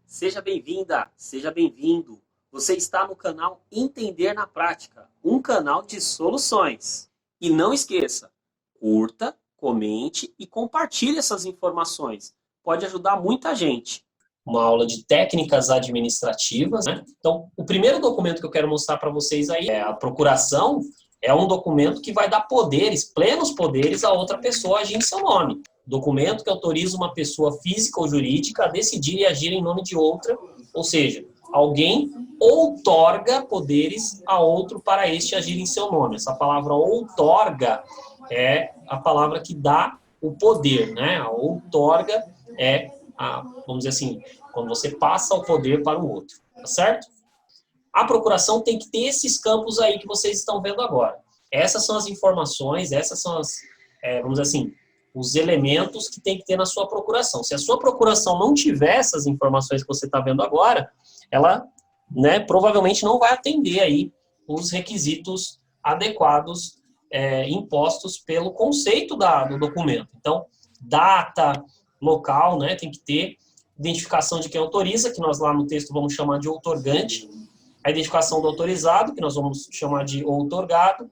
Seja bem-vinda, seja bem-vindo. Você está no canal Entender na Prática, um canal de soluções. E não esqueça, curta, comente e compartilhe essas informações. Pode ajudar muita gente. Uma aula de técnicas administrativas, né? Então, o primeiro documento que eu quero mostrar para vocês aí é a procuração. É um documento que vai dar poderes, plenos poderes, a outra pessoa agir em seu nome. Documento que autoriza uma pessoa física ou jurídica a decidir e agir em nome de outra, ou seja, alguém outorga poderes a outro para este agir em seu nome. Essa palavra outorga é a palavra que dá o poder, né? A outorga é, vamos dizer assim, quando você passa o poder para o outro, tá certo? A procuração tem que ter esses campos aí que vocês estão vendo agora. Essas são as informações, essas são as, vamos dizer assim, os elementos que tem que ter na sua procuração. Se a sua procuração não tiver essas informações que você está vendo agora, ela, né, provavelmente não vai atender aí os requisitos adequados impostos pelo conceito do documento. Então, data, local, né, tem que ter identificação de quem autoriza, que nós lá no texto vamos chamar de outorgante, a identificação do autorizado, que nós vamos chamar de outorgado,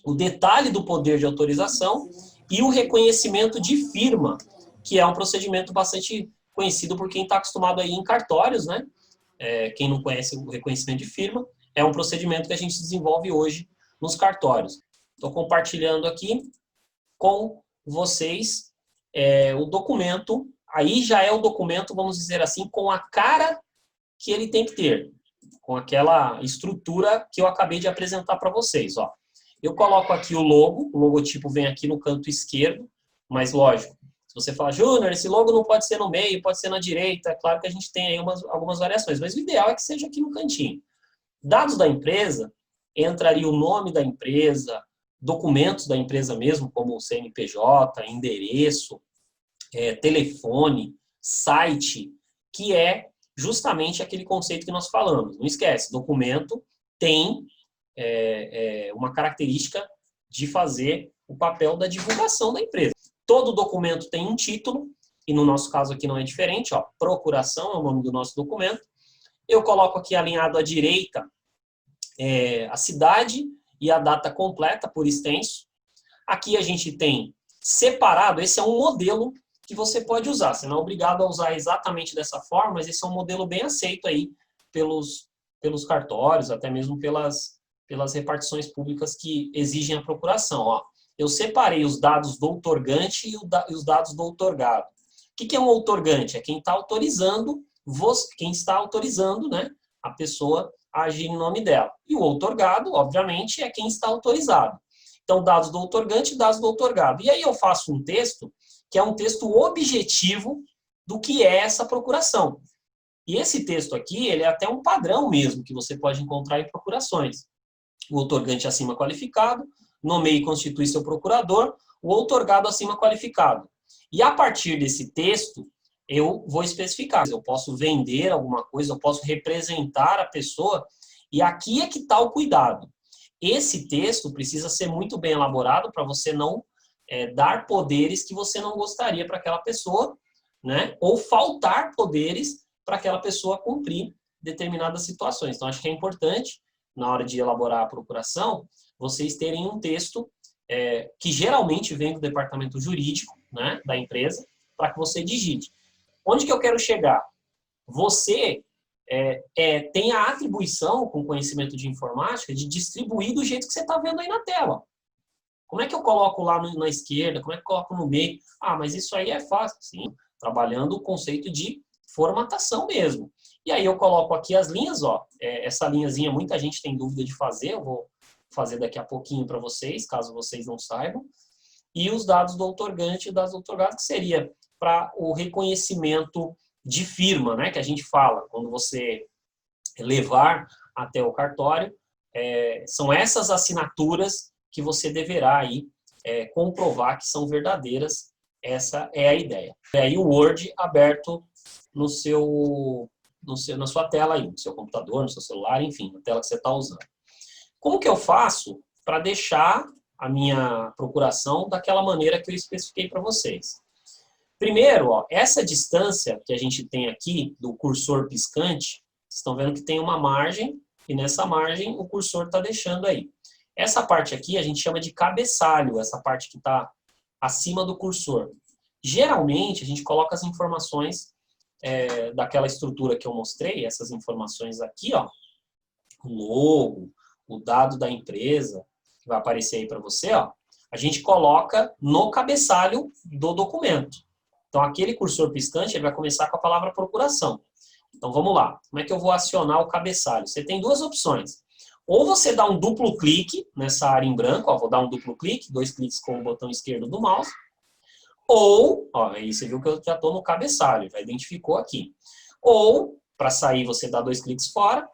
o detalhe do poder de autorização e o reconhecimento de firma, que é um procedimento bastante conhecido por quem está acostumado aí em cartórios, né? Quem não conhece o reconhecimento de firma, é um procedimento que a gente desenvolve hoje nos cartórios. Estou compartilhando aqui com vocês o documento, aí já é o documento, vamos dizer assim, com a cara que ele tem que ter, com aquela estrutura que eu acabei de apresentar para vocês. Ó. Eu coloco aqui o logo, o logotipo vem aqui no canto esquerdo, mas lógico, se você falar, Júnior, esse logo não pode ser no meio, pode ser na direita, é claro que a gente tem aí algumas variações, mas o ideal é que seja aqui no cantinho. Dados da empresa, entraria o nome da empresa, documentos da empresa mesmo, como o CNPJ, endereço, telefone, site, que é justamente aquele conceito que nós falamos. Não esquece, documento tem uma característica de fazer o papel da divulgação da empresa. Todo documento tem um título, e no nosso caso aqui não é diferente, ó, procuração é o nome do nosso documento. Eu coloco aqui alinhado à direita a cidade e a data completa por extenso. Aqui a gente tem separado, esse é um modelo que você pode usar. Você não é obrigado a usar exatamente dessa forma, mas esse é um modelo bem aceito aí pelos cartórios, até mesmo pelas repartições públicas que exigem a procuração. Ó, eu separei os dados do outorgante e os dados do outorgado. O que é um outorgante? É quem está autorizando, né, a pessoa a agir em nome dela. E o outorgado, obviamente, é quem está autorizado. Então, dados do outorgante e dados do outorgado. E aí eu faço um texto que é um texto objetivo do que é essa procuração. E esse texto aqui, ele é até um padrão mesmo que você pode encontrar em procurações. O outorgante acima qualificado, nomeia e constitui seu procurador, o outorgado acima qualificado. E a partir desse texto, eu vou especificar. Eu posso vender alguma coisa, eu posso representar a pessoa, e aqui é que está o cuidado. Esse texto precisa ser muito bem elaborado para você não dar poderes que você não gostaria para aquela pessoa, né? Ou faltar poderes para aquela pessoa cumprir determinadas situações. Então, acho que é importante, na hora de elaborar a procuração, vocês terem um texto que geralmente vem do departamento jurídico, né, da empresa, para que você digite. Onde que eu quero chegar? Você tem a atribuição, com conhecimento de informática, de distribuir do jeito que você está vendo aí na tela. Como é que eu coloco lá na esquerda? Como é que eu coloco no meio? Ah, mas isso aí é fácil. Sim, trabalhando o conceito de formatação mesmo. E aí eu coloco aqui as linhas, ó. Essa linhazinha muita gente tem dúvida de fazer, eu vou fazer daqui a pouquinho para vocês, caso vocês não saibam. E os dados do outorgante e dados do outorgado, que seria para o reconhecimento de firma, né, que a gente fala, quando você levar até o cartório, são essas assinaturas que você deverá aí comprovar que são verdadeiras. Essa é a ideia. E aí o Word aberto na sua tela aí, no seu computador, no seu celular, enfim, na tela que você está usando. Como que eu faço para deixar a minha procuração daquela maneira que eu especifiquei para vocês? Primeiro, ó, essa distância que a gente tem aqui do cursor piscante, vocês estão vendo que tem uma margem, e nessa margem o cursor está deixando aí. Essa parte aqui a gente chama de cabeçalho, essa parte que está acima do cursor. Geralmente, a gente coloca as informações daquela estrutura que eu mostrei, essas informações aqui, ó, o logo, o dado da empresa, que vai aparecer aí para você, ó, a gente coloca no cabeçalho do documento. Então, aquele cursor piscante ele vai começar com a palavra procuração. Então, vamos lá. Como é que eu vou acionar o cabeçalho? Você tem duas opções. Ou você dá um duplo clique nessa área em branco, ó, vou dar um duplo clique, 2 cliques com o botão esquerdo do mouse. Ou, ó, aí você viu que eu já estou no cabeçalho, já identificou aqui. Ou, para sair, você dá 2 cliques fora,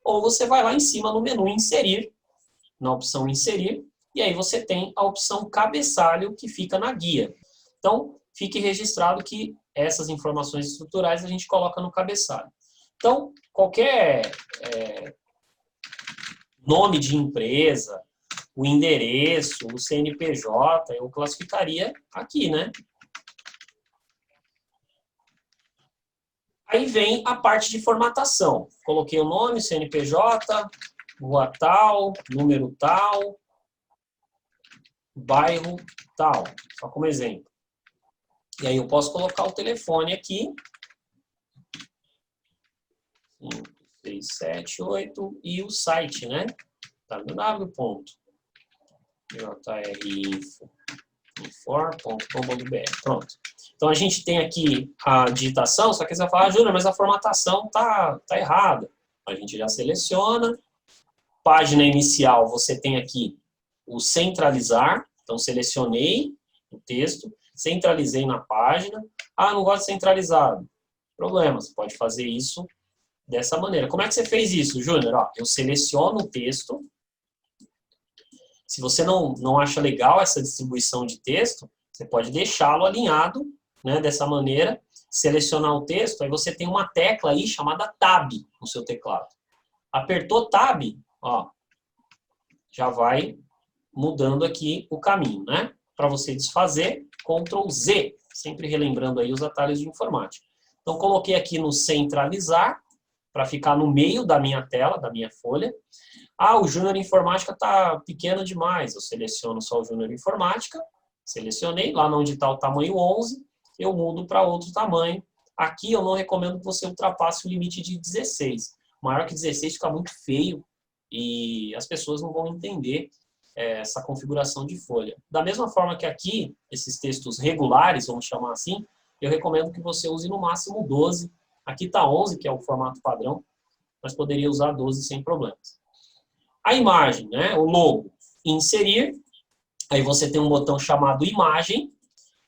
ou você vai lá em cima no menu Inserir, na opção Inserir, e aí você tem a opção Cabeçalho, que fica na guia. Então, fique registrado que essas informações estruturais a gente coloca no cabeçalho. Então, qualquer nome de empresa, o endereço, o CNPJ, eu classificaria aqui, né? Aí vem a parte de formatação. Coloquei o nome, CNPJ, rua tal, número tal, bairro tal, só como exemplo. E aí eu posso colocar o telefone aqui, 5678, e o site, né? www.jrinfo.com.br. Pronto. Então a gente tem aqui a digitação, só que você vai falar, Júnior, mas a formatação tá errada. A gente já seleciona. Página inicial, você tem aqui o centralizar. Então selecionei o texto, centralizei na página. Ah, não gosto de centralizado. Problema, você pode fazer isso dessa maneira. Como é que você fez isso, Júnior? Ó, eu seleciono o texto. Se você não acha legal essa distribuição de texto, você pode deixá-lo alinhado, né, dessa maneira, selecionar o texto, aí você tem uma tecla aí chamada Tab no seu teclado. Apertou Tab, ó, já vai mudando aqui o caminho, né? Para você desfazer, Ctrl Z, sempre relembrando aí os atalhos de informática. Então, coloquei aqui no centralizar, para ficar no meio da minha tela, da minha folha. Ah, o Júnior Informática está pequeno demais. Eu seleciono só o Júnior Informática, selecionei, lá onde está o tamanho 11, eu mudo para outro tamanho. Aqui eu não recomendo que você ultrapasse o limite de 16. Maior que 16 fica muito feio e as pessoas não vão entender essa configuração de folha. Da mesma forma que aqui, esses textos regulares, vamos chamar assim, eu recomendo que você use no máximo 12. Aqui está 11, que é o formato padrão, mas poderia usar 12 sem problemas. A imagem, né, o logo, inserir, aí você tem um botão chamado imagem,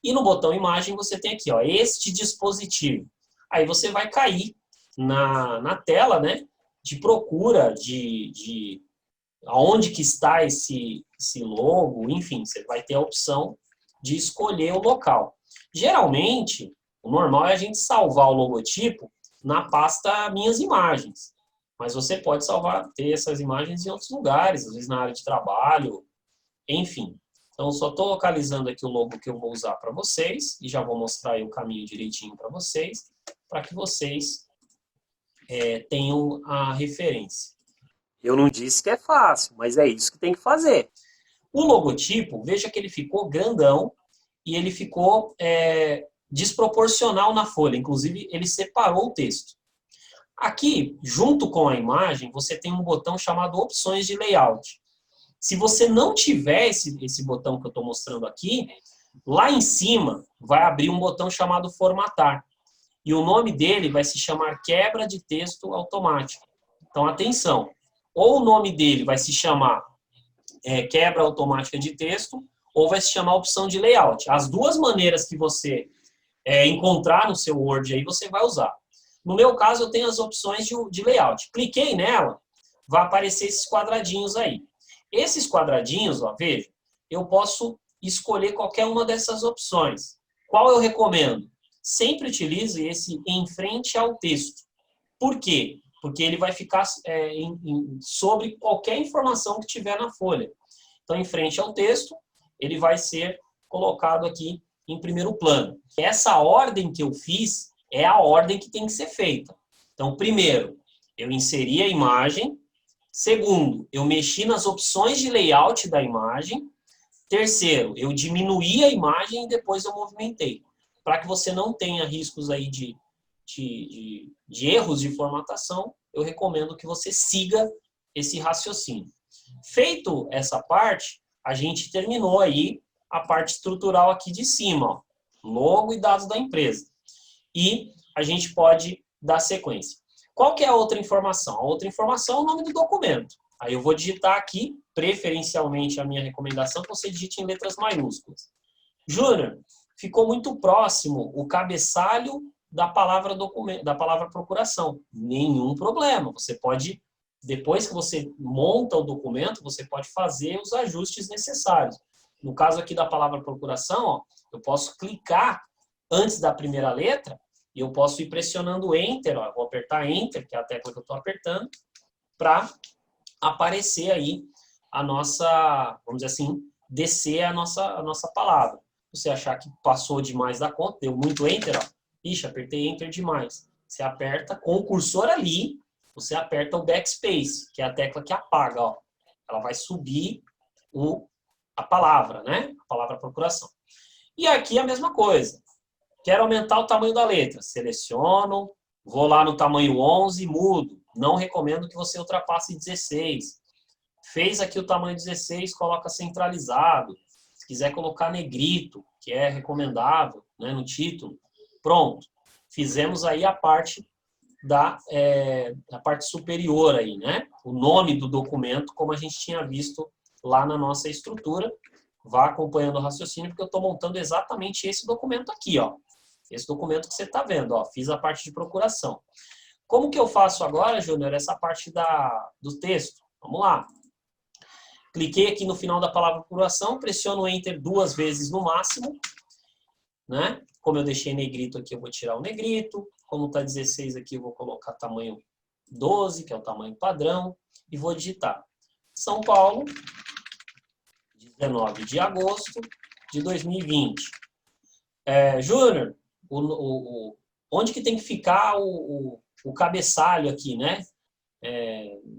e no botão imagem você tem aqui, ó, este dispositivo. Aí você vai cair na tela, né, de procura de onde que está esse logo, enfim, você vai ter a opção de escolher o local. Geralmente, o normal é a gente salvar o logotipo na pasta Minhas Imagens. Mas você pode ter essas imagens em outros lugares, às vezes na área de trabalho, enfim. Então, só estou localizando aqui o logo que eu vou usar para vocês e já vou mostrar aí o caminho direitinho para vocês, para que vocês tenham a referência. Eu não disse que é fácil, mas é isso que tem que fazer. O logotipo, veja que ele ficou grandão e ele ficou desproporcional na folha. Inclusive, ele separou o texto. Aqui, junto com a imagem, você tem um botão chamado Opções de Layout. Se você não tiver esse botão que eu estou mostrando aqui, lá em cima vai abrir um botão chamado Formatar. E o nome dele vai se chamar Quebra de Texto Automática. Então, atenção. Ou o nome dele vai se chamar Quebra Automática de Texto, ou vai se chamar Opção de Layout. As duas maneiras que você encontrar no seu Word aí, você vai usar. No meu caso, eu tenho as opções de layout. Cliquei nela, vai aparecer esses quadradinhos aí. Esses quadradinhos, ó, veja, eu posso escolher qualquer uma dessas opções. Qual eu recomendo? Sempre utilize esse em frente ao texto. Por quê? Porque ele vai ficar sobre qualquer informação que tiver na folha. Então, em frente ao texto, ele vai ser colocado aqui em primeiro plano. Essa ordem que eu fiz é a ordem que tem que ser feita. Então, primeiro, eu inseri a imagem. Segundo, eu mexi nas opções de layout da imagem. Terceiro, eu diminuí a imagem e depois eu movimentei. Para que você não tenha riscos aí de erros de formatação, eu recomendo que você siga esse raciocínio. Feito essa parte, a gente terminou aí a parte estrutural aqui de cima, ó, logo e dados da empresa. E a gente pode dar sequência. Qual que é a outra informação? A outra informação é o nome do documento. Aí eu vou digitar aqui, preferencialmente a minha recomendação, que você digite em letras maiúsculas. Júnior, ficou muito próximo o cabeçalho da palavra documento, da palavra procuração. Nenhum problema. Você pode, depois que você monta o documento, você pode fazer os ajustes necessários. No caso aqui da palavra procuração, ó, eu posso clicar antes da primeira letra e eu posso ir pressionando Enter, ó, vou apertar Enter, que é a tecla que eu estou apertando, para aparecer aí a nossa, vamos dizer assim, descer a nossa palavra. Se você achar que passou demais da conta, deu muito Enter, ó, ixi, apertei Enter demais. Você aperta com o cursor ali, você aperta o Backspace, que é a tecla que apaga, ó. Ela vai subir a palavra, né? A palavra procuração. E aqui a mesma coisa. Quero aumentar o tamanho da letra. Seleciono, vou lá no tamanho 11 e mudo. Não recomendo que você ultrapasse 16. Fez aqui o tamanho 16, coloca centralizado. Se quiser colocar negrito, que é recomendável, né, no título. Pronto. Fizemos aí a parte da parte superior aí, né? O nome do documento, como a gente tinha visto lá na nossa estrutura. Vá acompanhando o raciocínio, porque eu estou montando exatamente esse documento aqui, ó. Esse documento que você está vendo, ó. Fiz a parte de procuração. Como que eu faço agora, Júnior, essa parte do texto? Vamos lá. Cliquei aqui no final da palavra procuração, pressiono Enter 2 vezes no máximo, né? Como eu deixei negrito aqui, eu vou tirar o negrito. Como está 16 aqui, eu vou colocar tamanho 12, que é o tamanho padrão, e vou digitar São Paulo, 19 de agosto de 2020. Júnior, onde que tem que ficar o cabeçalho aqui, né?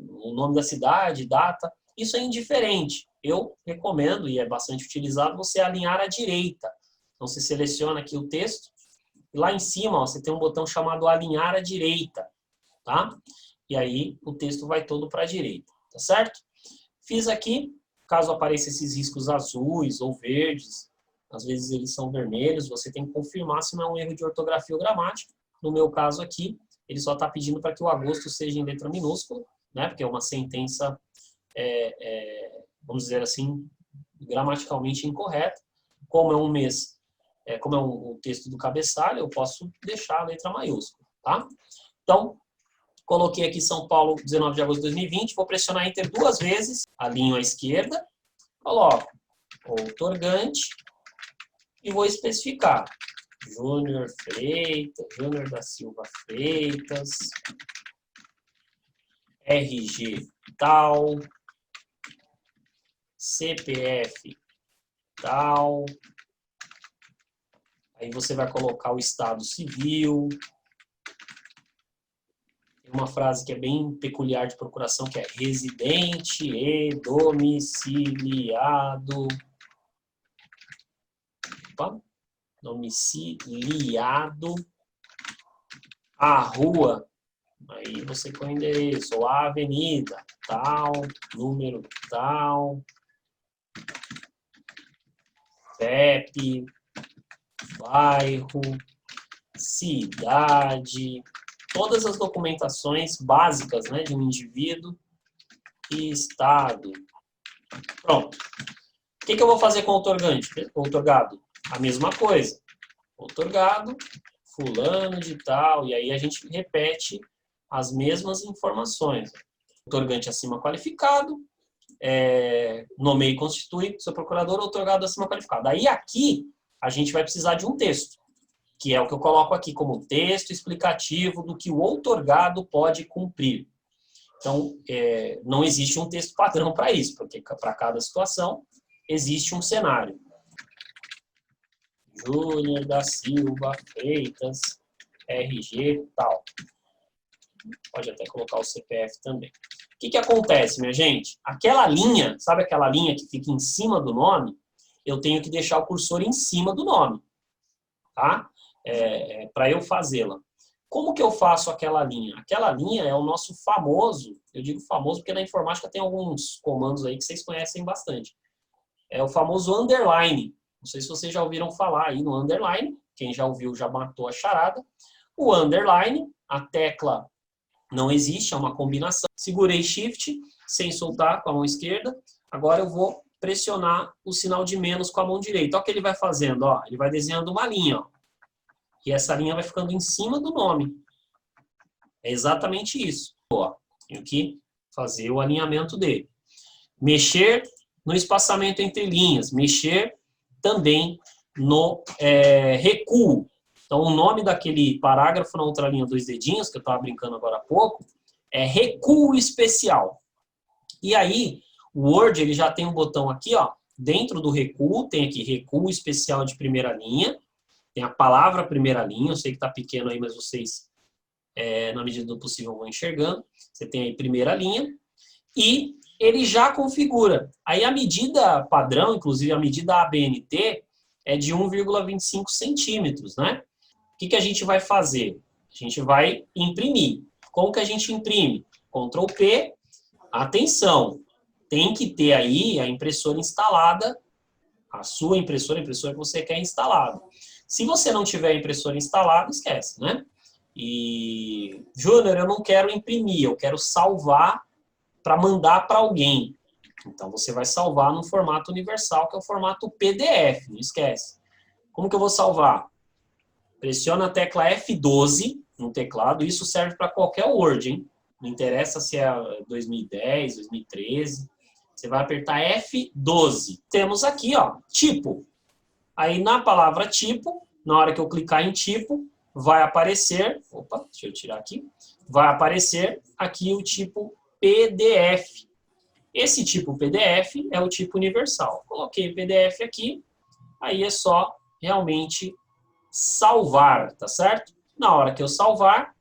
O nome da cidade, data, isso é indiferente. Eu recomendo, e é bastante utilizado, você alinhar à direita. Então, você seleciona aqui o texto, e lá em cima, ó, você tem um botão chamado alinhar à direita, tá? E aí, o texto vai todo para a direita, tá certo? Fiz aqui, caso apareçam esses riscos azuis ou verdes, às vezes eles são vermelhos, você tem que confirmar se não é um erro de ortografia ou gramática. No meu caso aqui, ele só está pedindo para que o agosto seja em letra minúscula, né? Porque é uma sentença, vamos dizer assim, gramaticalmente incorreta. Como é um mês, como é um texto do cabeçalho, eu posso deixar a letra maiúscula, tá? Então, coloquei aqui São Paulo, 19 de agosto de 2020, vou pressionar Enter 2 vezes, alinho à esquerda, coloco outorgante e vou especificar Júnior Freitas, Júnior da Silva Freitas, RG tal, CPF tal, aí você vai colocar o estado civil. Tem uma frase que é bem peculiar de procuração, que é residente e domiciliado. Opa. Domiciliado à rua, aí você põe o endereço, ou a avenida, tal, número tal, CEP, bairro, cidade, todas as documentações básicas, né, de um indivíduo e estado. Pronto. O que eu vou fazer com o outorgado? A mesma coisa. Outorgado, fulano de tal, e aí a gente repete as mesmas informações. Outorgante acima qualificado, nomeie e constitui seu procurador, outorgado acima qualificado. Aí aqui a gente vai precisar de um texto, que é o que eu coloco aqui como texto explicativo do que o outorgado pode cumprir. Então, não existe um texto padrão para isso, porque para cada situação existe um cenário. Júnior da Silva Freitas, RG tal. Pode até colocar o CPF também. O que acontece, minha gente? Aquela linha, sabe aquela linha que fica em cima do nome? Eu tenho que deixar o cursor em cima do nome, tá? Para eu fazê-la. Como que eu faço aquela linha? Aquela linha é o nosso famoso, eu digo famoso porque na informática tem alguns comandos aí que vocês conhecem bastante. É o famoso underline. Não sei se vocês já ouviram falar aí no underline. Quem já ouviu já matou a charada. O underline, a tecla não existe, é uma combinação. Segurei Shift, sem soltar com a mão esquerda. Agora eu vou pressionar o sinal de menos com a mão direita. Olha o que ele vai fazendo, ó. Ele vai desenhando uma linha, ó. E essa linha vai ficando em cima do nome. É exatamente isso. Ó, tenho que fazer o alinhamento dele. Mexer no espaçamento entre linhas. Mexer também no recuo. Então, o nome daquele parágrafo na outra linha, dois dedinhos, que eu estava brincando agora há pouco, é recuo especial. E aí, o Word ele já tem um botão aqui, ó, dentro do recuo, tem aqui recuo especial de primeira linha, tem a palavra primeira linha, eu sei que está pequeno aí, mas vocês, na medida do possível, vão enxergando. Você tem aí primeira linha, e ele já configura. Aí a medida padrão, inclusive a medida ABNT, é de 1,25 centímetros, né? O que a gente vai fazer? A gente vai imprimir. Como que a gente imprime? Ctrl P, atenção, tem que ter aí a impressora instalada, a sua impressora, a impressora que você quer instalada. Se você não tiver a impressora instalada, esquece, né? E, Júnior, eu não quero imprimir, eu quero salvar para mandar para alguém. Então, você vai salvar no formato universal, que é o formato PDF, não esquece. Como que eu vou salvar? Pressiona a tecla F12 no teclado, isso serve para qualquer Word, hein? Não interessa se é 2010, 2013, você vai apertar F12. Temos aqui, ó, tipo. Aí, na palavra tipo, na hora que eu clicar em tipo, vai aparecer, opa, deixa eu tirar aqui, vai aparecer aqui o tipo PDF. Esse tipo PDF é o tipo universal. Coloquei PDF aqui, aí é só realmente salvar, tá certo? Na hora que eu salvar,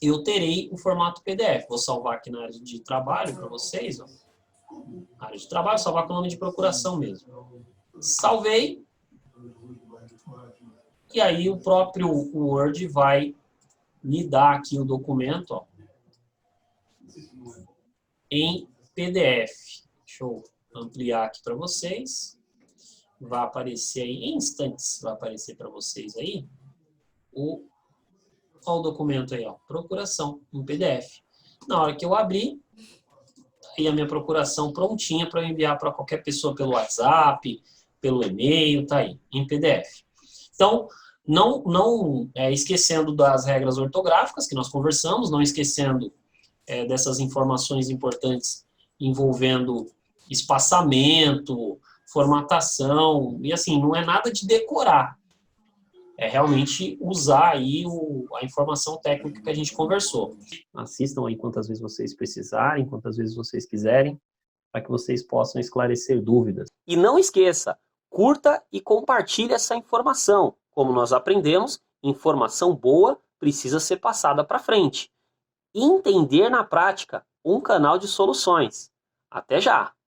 eu terei o formato PDF. Vou salvar aqui na área de trabalho para vocês, ó. Área de trabalho, salvar com o nome de procuração mesmo. Salvei. E aí o próprio Word vai me dar aqui o documento, ó, em PDF. Deixa eu ampliar aqui para vocês. Vai aparecer aí, em instantes, vai aparecer para vocês aí o documento aí, ó, procuração, em PDF. Na hora que eu abrir, aí a minha procuração prontinha para enviar para qualquer pessoa pelo WhatsApp, pelo e-mail, tá aí, em PDF. Então, não esquecendo das regras ortográficas que nós conversamos, não esquecendo dessas informações importantes envolvendo espaçamento, formatação, e assim, não é nada de decorar. É realmente usar aí a informação técnica que a gente conversou. Assistam aí quantas vezes vocês precisarem, quantas vezes vocês quiserem, para que vocês possam esclarecer dúvidas. E não esqueça, curta e compartilhe essa informação. Como nós aprendemos, informação boa precisa ser passada para frente. Entender na prática, um canal de soluções. Até já!